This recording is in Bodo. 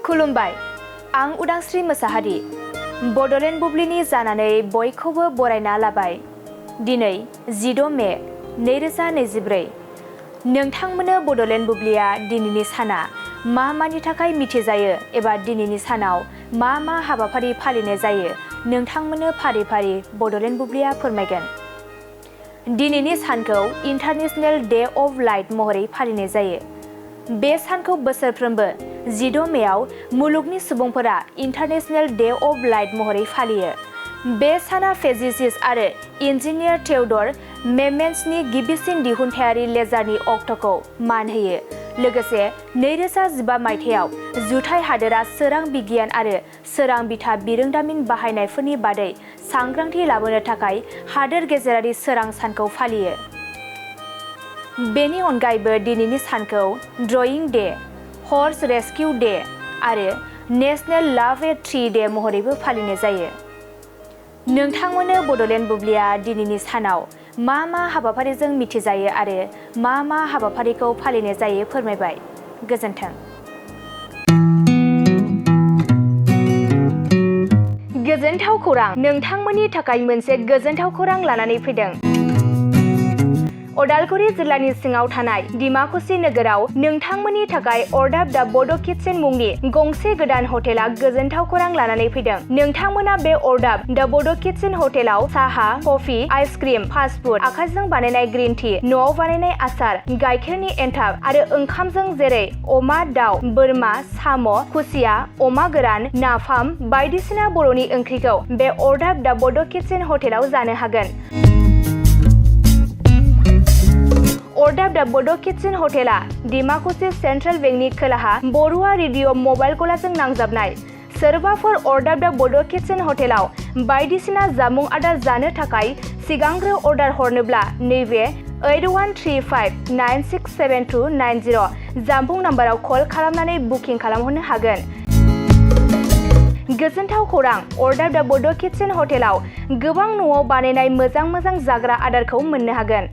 खुलुमबाय, आं उदांस्रि मोसाहारि बड'लेण्ड बुब्लिनि जानानै बयखौबो बरायना लाबाय। दिनै 16 मे 2024। नोंथांमोननो बड'लेण्ड बुब्लिया दिनैनि साना मा मानि थाखाय मिथिजायो एबा दिनैनि सानाव मा मा हाबाफारि फालिनाय जायो नोंथांमोननो फारि फारि बड'लेण्ड बुब्लिया फोरमायगोन। दिनैनि सानखौ इन्टारनेशनेल डे अफ लाइट महरै फालिनाय जायो। बे सानखौ बोसोरफ्रोमबो 16 मेआव मुलुगनि सुबुंफोरा इन्टारनेशनेल डे अफ लाइट महरै फालियो। बे साना फिजिसिस्ट आरो इन्जिनियार थिय'डर मेमेन्सनि गिबिसिन दिहुनथायारि लेजारनि अक्ट'खौ मान होयो। लोगोसे 2015 मायथाइयाव जुथाइ हादोरा सोरां बिगियान आरो सोरां बिथा बिरोंदामिन बाहायनायफोरनि बादै सांग्रांथि लाबोनो थाखाय हादोर गेजेरारि सोरां सानखौ फालियो। बेनि अनगायैबो दिनैनि सानखौ ड्रयिं डे, हर्स रेस्किउ डे आरो नेशनेल लाभ ए ट्री डे महरैबो फालिनाय जायो। नोंथांमोननो बड'लेण्ड बुब्लिया दिनैनि सानाव मा मा हाबाफारिजों मिथिजायो आरो मा मा हाबाफारिखौ फालिनाय जायो फोरमायबाय। गोजोन्थों। गोजोनथाव खौरां, नोंथांमोननि थाखाय मोनसे गोजोनथाव खौरां लानानै फैदों। उदालगुरि जिल्लानि सिङाव थानाय डिमाकुसि नोगोराव नोंथांमोननि थाखाय अरदाब दा बड' किटचेन मुंनि गंसे गोदान हटेला गोजोनथाव खौरां लानानै फैदों। नोंथांमोना बे अरदाब दा बड' किटचेन हटेलाव साहा, कफि, आइसक्रिम, फास्ट फुड, आखाइजों बानायनाय ग्रिन टि, न'आव बानायनाय आसार, गाइखेरनि एन्थाब आरो ओंखामजों जेरै अमा, दाउ, बोरमा, साम', खुसिया, अमा गोरान, नाफाम बायदिसिना बर'नि ओंख्रिखौ बे अरदाब दा बड' किटचेन हटेलाव जानो हागोन। अरदाब दा बड' किटचेन हटेला डिमाकुसि सेन्ट्रेल बेंकनि खोलाहा बरुवा रेडिअ' मबाइल गलाजों नांजाबनाय। सोरबाफोर अरदाब दा बड' किटचेन हटेलाव बायदिसिना जामुं आदार जानो थाखाय सिगांग्रो अर्डार हरनोब्ला नैबे 8135967290 जामबुं नाम्बाराव कल खालामनानै बुकिं खालामहरनो हागोन। गोजोनथाव खौरां, अरदाब दा बड' किटचेन हटेलाव गोबां न'आव बानायनाय मोजां जाग्रा आदारखौ मोननो हागोन।